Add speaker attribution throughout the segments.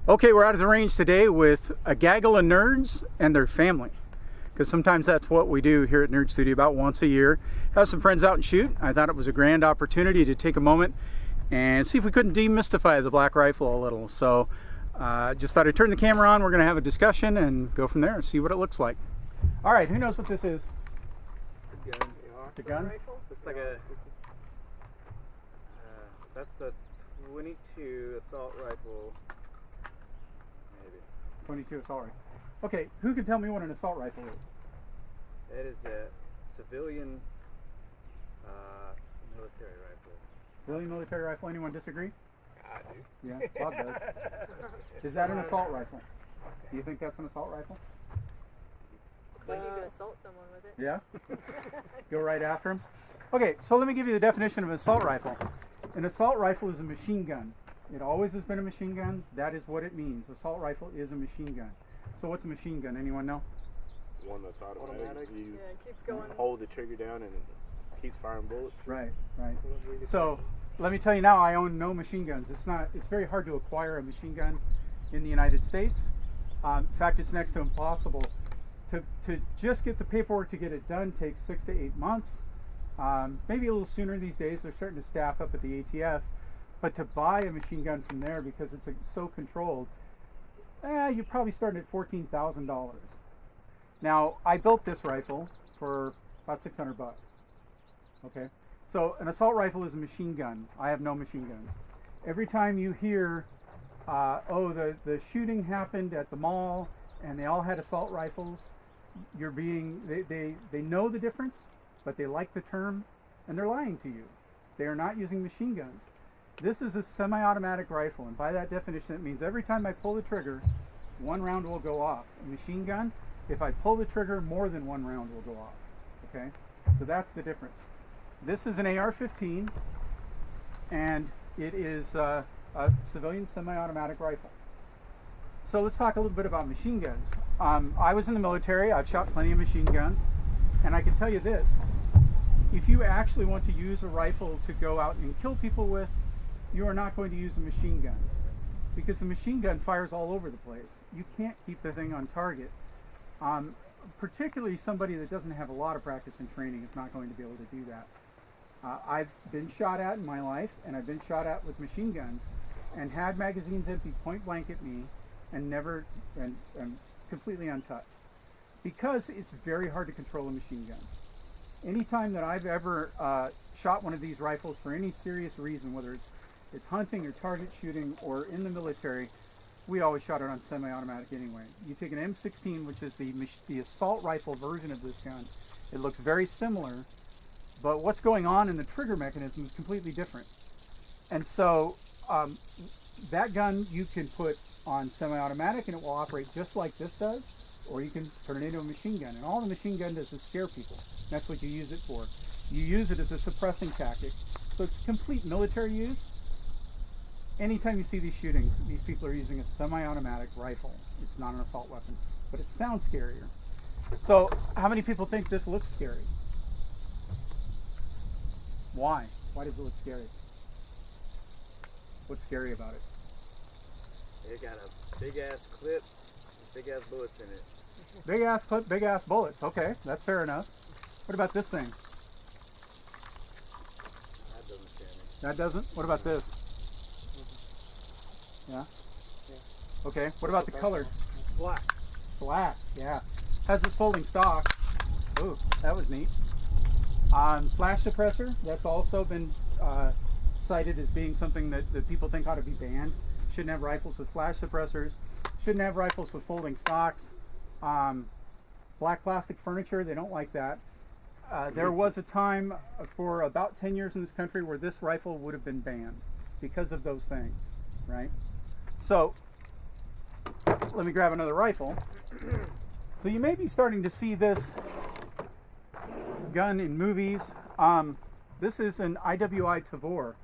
Speaker 1: Okay, we're out of the range today with a gaggle of nerds and their family, because sometimes that's what we do here at Nerd Studio about once a year. Have some friends out and shoot. I thought it was a grand opportunity to take a moment and see if we couldn't demystify the black rifle a little. So just thought I'd turn the camera on. We're going to have a discussion and go from there and see what it looks like. All right, who knows what this is?
Speaker 2: The gun.
Speaker 1: It's a gun?
Speaker 2: It's like a that's a 22 assault rifle.
Speaker 1: 22 assault rifle. Okay, who can tell me what an assault rifle is?
Speaker 2: It is a civilian military rifle.
Speaker 1: Civilian military rifle. Anyone disagree?
Speaker 2: I do.
Speaker 1: Yeah, Bob does. Is that an assault rifle? Do you think that's an assault rifle?
Speaker 3: Looks like you could assault someone with it.
Speaker 1: Yeah? Go right after him? Okay, so let me give you the definition of an assault rifle. An assault rifle is a machine gun. It always has been a machine gun. That is what it means. Assault rifle is a machine gun. So what's a machine gun? Anyone know?
Speaker 4: One that's automatic. You
Speaker 3: Yeah, it keeps going.
Speaker 4: hold the trigger down and it keeps firing bullets.
Speaker 1: Right. So let me tell you now, I own no machine guns. It's very hard to acquire a machine gun in the United States. In fact, it's next to impossible. To just get the paperwork to get it done takes 6 to 8 months. Maybe a little sooner these days. They're starting to staff up at the ATF. But to buy a machine gun from there, because it's so controlled, you're probably starting at $14,000. Now, I built this rifle for about 600 bucks. Okay, so an assault rifle is a machine gun. I have no machine guns. Every time you hear, the shooting happened at the mall and they all had assault rifles, they know the difference, but they like the term and they're lying to you. They are not using machine guns. This is a semi-automatic rifle, and by that definition, it means every time I pull the trigger, one round will go off. A machine gun, if I pull the trigger, more than one round will go off. Okay, so that's the difference. This is an AR-15, and it is a civilian semi-automatic rifle. So let's talk a little bit about machine guns. I was in the military. I've shot plenty of machine guns, and I can tell you this. If you actually want to use a rifle to go out and kill people with, you are not going to use a machine gun, because the machine gun fires all over the place. You can't keep the thing on target. Particularly somebody that doesn't have a lot of practice and training is not going to be able to do that. I've been shot at in my life, and I've been shot at with machine guns, and had magazines empty point blank at me, and never, and completely untouched, because it's very hard to control a machine gun. Anytime that I've ever shot one of these rifles for any serious reason, whether it's hunting or target shooting or in the military, we always shot it on semi-automatic anyway. You take an M16, which is the assault rifle version of this gun. It looks very similar, but what's going on in the trigger mechanism is completely different. And so that gun you can put on semi-automatic and it will operate just like this does, or you can turn it into a machine gun. And all the machine gun does is scare people. That's what you use it for. You use it as a suppressing tactic. So it's complete military use. Anytime you see these shootings, these people are using a semi-automatic rifle. It's not an assault weapon, but it sounds scarier. So how many people think this looks scary? Why? Why does it look scary? What's scary about it?
Speaker 2: It got a big ass clip, big ass bullets in it.
Speaker 1: Big ass clip, big ass bullets. Okay, that's fair enough. What about this thing?
Speaker 2: That doesn't scare me.
Speaker 1: That doesn't? What about this? Yeah? Okay, what about the color?
Speaker 2: It's black.
Speaker 1: Black, yeah. Has this folding stock. Ooh, that was neat. Flash suppressor, that's also been cited as being something that people think ought to be banned. Shouldn't have rifles with flash suppressors. Shouldn't have rifles with folding stocks. Black plastic furniture, they don't like that. There was a time for about 10 years in this country where this rifle would have been banned because of those things, right? So, let me grab another rifle. So you may be starting to see this gun in movies. This is an IWI Tavor.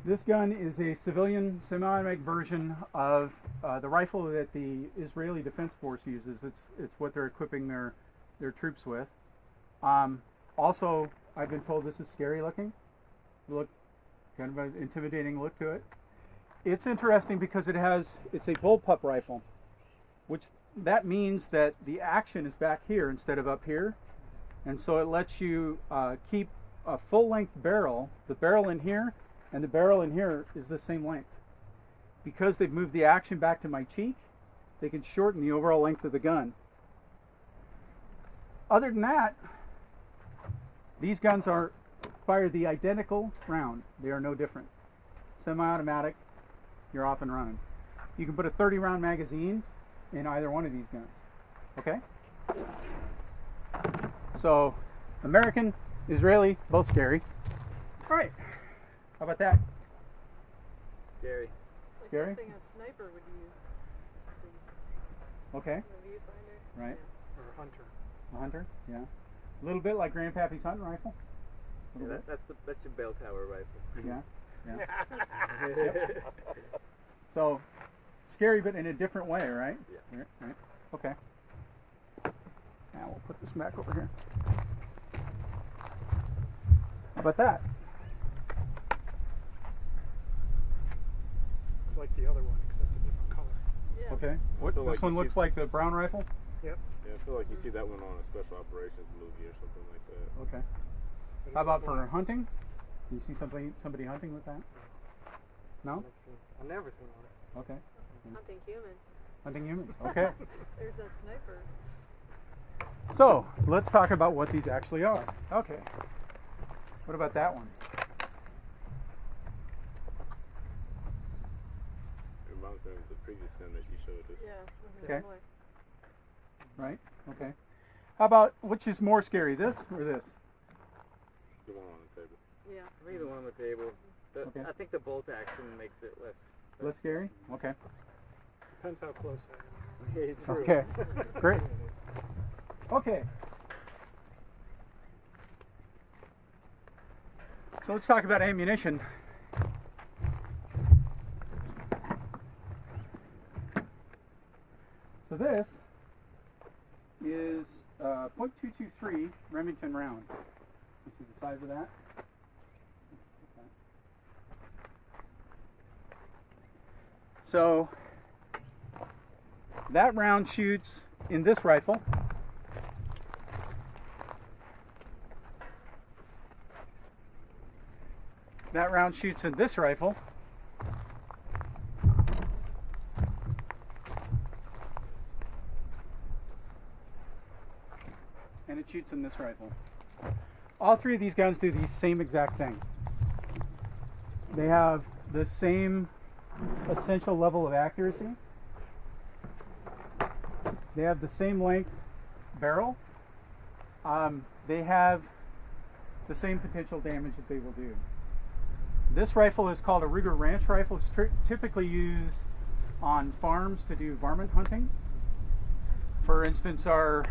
Speaker 1: This gun is a civilian semi-automatic version of the rifle that the Israeli Defense Force uses. It's what they're equipping their troops with. Also, I've been told this is scary looking. Look, kind of an intimidating look to it. it's interesting because it's a bullpup rifle, which that means that the action is back here instead of up here, and so it lets you keep a full-length barrel. The barrel in here and the barrel in here is the same length. Because they've moved the action back to my cheek, they can shorten the overall length of the gun. Other than that, these guns fire the identical round. They are no different. Semi-automatic, you're off and running. You can put a 30-round magazine in either one of these guns. Okay? So, American, Israeli, both scary. All right. How about that?
Speaker 2: Scary.
Speaker 3: It's like
Speaker 1: Scary?
Speaker 3: something a sniper would use.
Speaker 1: Okay.
Speaker 3: The viewfinder.
Speaker 1: Right.
Speaker 5: Or a hunter.
Speaker 1: A hunter? Yeah. A little bit like Grandpappy's hunting rifle. A
Speaker 2: Yeah,
Speaker 1: little bit.
Speaker 2: that's your bell tower rifle.
Speaker 1: Yeah. Yeah. So, scary, but in a different way, right?
Speaker 2: Yeah.
Speaker 1: Right. Okay. Now we'll put this back over here. How about that?
Speaker 5: It's like the other one, except a different color.
Speaker 3: Yeah.
Speaker 1: Okay. What,
Speaker 4: feel
Speaker 1: this
Speaker 4: like
Speaker 1: one
Speaker 4: you
Speaker 1: looks
Speaker 4: see-
Speaker 1: like the brown rifle?
Speaker 5: Yep.
Speaker 4: Yeah, I feel like you see that one on a special operations movie or something like that.
Speaker 1: Okay.
Speaker 5: But
Speaker 1: How
Speaker 5: it's
Speaker 1: about for
Speaker 5: black.
Speaker 1: hunting? Do you see somebody hunting with that? No?
Speaker 2: I've never seen one.
Speaker 1: Okay.
Speaker 3: Hunting humans.
Speaker 1: Hunting humans. Okay.
Speaker 3: There's that sniper.
Speaker 1: So, let's talk about what these actually are. Okay. What about that one?
Speaker 4: It reminds me of the previous gun that you showed us.
Speaker 3: Yeah. looks
Speaker 1: Okay.
Speaker 3: similar.
Speaker 1: Right? Okay. How about, which is more scary, this or this?
Speaker 4: The one on the table.
Speaker 3: Yeah.
Speaker 2: For me, the one on the table.
Speaker 1: Okay.
Speaker 2: I think the bolt action makes it less.
Speaker 1: Less scary? Okay.
Speaker 5: Depends how close I am.
Speaker 2: True.
Speaker 1: Okay. Great. Okay. So let's talk about ammunition. So this is .223 Remington round. You see the size of that? So that round shoots in this rifle. That round shoots in this rifle. And it shoots in this rifle. All three of these guns do the same exact thing. They have the same essential level of accuracy. They have the same length barrel. They have the same potential damage that they will do. This rifle is called a Ruger Ranch rifle. It's typically used on farms to do varmint hunting. For instance, our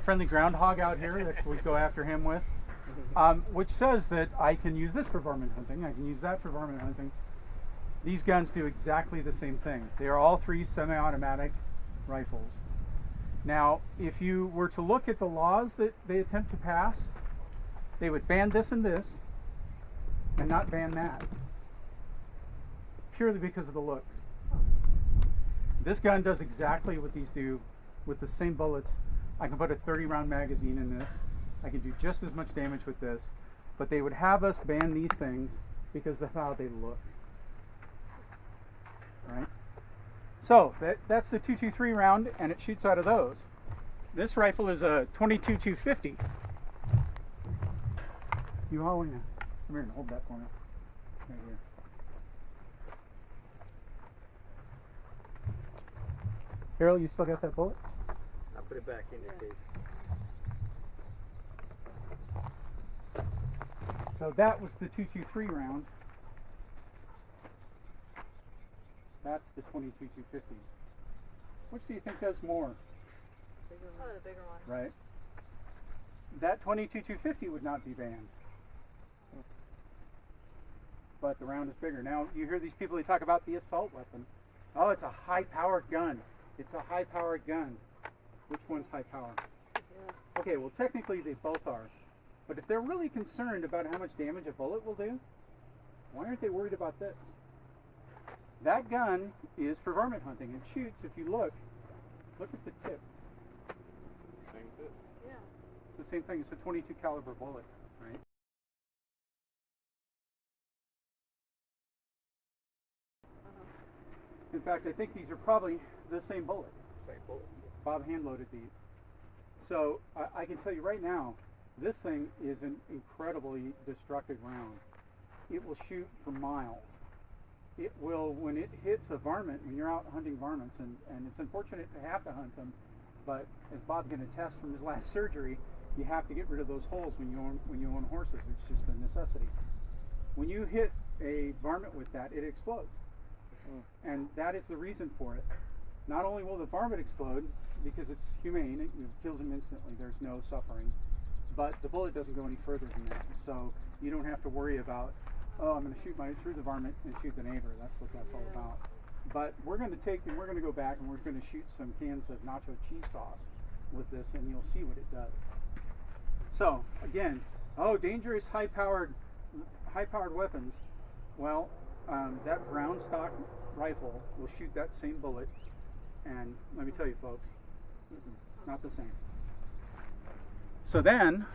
Speaker 1: friendly groundhog out here, that's what we go after him with, which says that I can use this for varmint hunting, I can use that for varmint hunting. These guns do exactly the same thing. They are all three semi-automatic rifles. Now, if you were to look at the laws that they attempt to pass, they would ban this and this, and not ban that, purely because of the looks. This gun does exactly what these do with the same bullets. I can put a 30-round magazine in this. I can do just as much damage with this, but they would have us ban these things because of how they look. Right? So that's the .223 round, and it shoots out of those. This rifle is a 22-250. You all want to come here and hold that for me. Right here. Harold, you still got that bullet?
Speaker 2: I'll put it back in your case.
Speaker 1: So that was the .223 round. That's the 22-250. Which do you think does more?
Speaker 3: Probably the bigger one.
Speaker 1: Right. That 22-250 would not be banned. But the round is bigger. Now, you hear these people, they talk about the assault weapon. Oh, it's a high-powered gun. It's a high-powered gun. Which one's high-powered?
Speaker 3: Yeah.
Speaker 1: Okay, well, technically they both are. But if they're really concerned about how much damage a bullet will do, why aren't they worried about this? That gun is for varmint hunting. It shoots, if you look at the tip.
Speaker 4: Same tip.
Speaker 3: Yeah.
Speaker 1: It's the same thing. It's a 22 caliber bullet, right? In fact, I think these are probably the same bullet.
Speaker 2: Same bullet.
Speaker 1: Bob hand loaded these. So I can tell you right now, this thing is an incredibly destructive round. It will shoot for miles. It will, when it hits a varmint, when you're out hunting varmints, and it's unfortunate to have to hunt them, but as Bob can attest from his last surgery, you have to get rid of those holes when you own horses. It's just a necessity. When you hit a varmint with that, it explodes. And that is the reason for it. Not only will the varmint explode, because it's humane, it kills them instantly, there's no suffering, but the bullet doesn't go any further than that. So you don't have to worry about, oh, I'm going to shoot through the varmint and shoot the neighbor. That's what that's all about. But we're going to take and we're going to go back and we're going to shoot some cans of nacho cheese sauce with this, and you'll see what it does. So again, dangerous high-powered weapons. Well, that round stock rifle will shoot that same bullet, and let me tell you, folks, not the same. So then,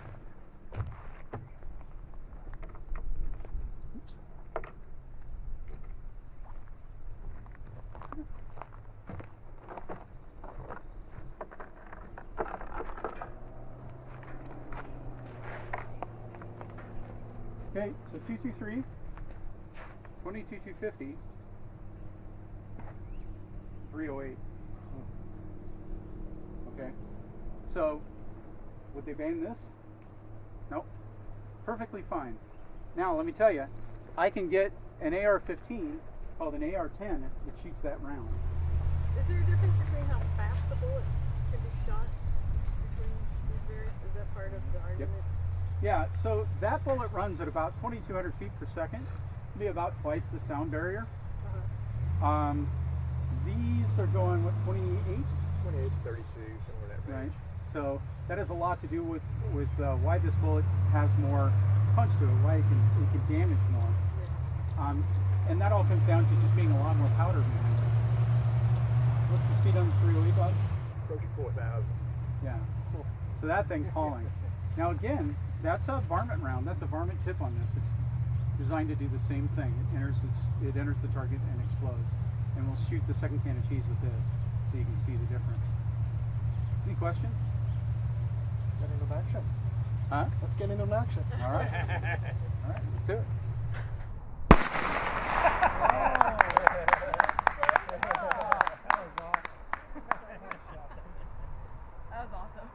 Speaker 1: okay, so 223, 22-250, 308. Okay, so would they ban this? Nope, perfectly fine. Now let me tell you, I can get an AR-15 called an AR-10 that shoots that round.
Speaker 3: Is there a difference between how fast the bullets can be shot between these various? Is that part of the argument?
Speaker 1: Yeah, so that bullet runs at about 2,200 feet per second, be about twice the sound barrier. These are going, what, 28?
Speaker 2: 28 to 32, somewhere in that range.
Speaker 1: Right. So that has a lot to do with why this bullet has more punch to it, why it can damage more.
Speaker 3: Yeah.
Speaker 1: And that all comes down to just being a lot more powder behind it. What's the speed on the 308, Bob?
Speaker 2: Approaching 4,000.
Speaker 1: Yeah. So that thing's hauling. Now again, that's a varmint round. That's a varmint tip on this. It's designed to do the same thing. It enters the target and explodes. And we'll shoot the second can of cheese with this, so you can see the difference. Any questions?
Speaker 5: Get into action.
Speaker 1: Huh?
Speaker 5: Let's get into action.
Speaker 1: All right. All right, let's do it.
Speaker 3: That was awesome.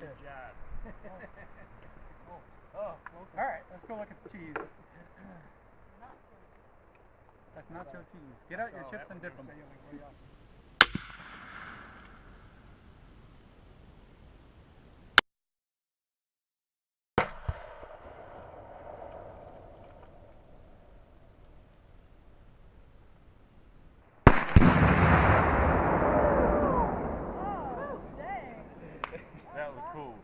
Speaker 2: Good job.
Speaker 1: All right, let's go look at the cheese. That's nacho cheese. Get out your chips and dip them.
Speaker 4: That was cool.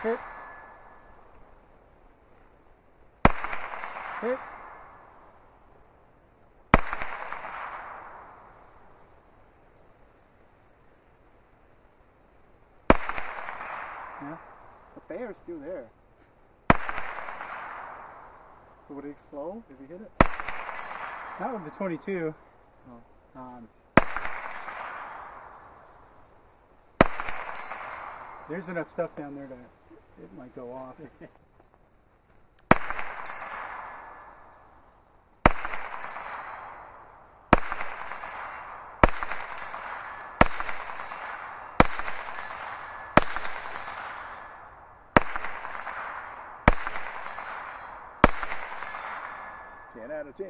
Speaker 1: Hit. Hit. Yeah.
Speaker 5: The bear's still there. So would it explode if you hit it?
Speaker 1: Not with the 22. There's enough stuff down there to it might go off.
Speaker 6: 10 out of 10.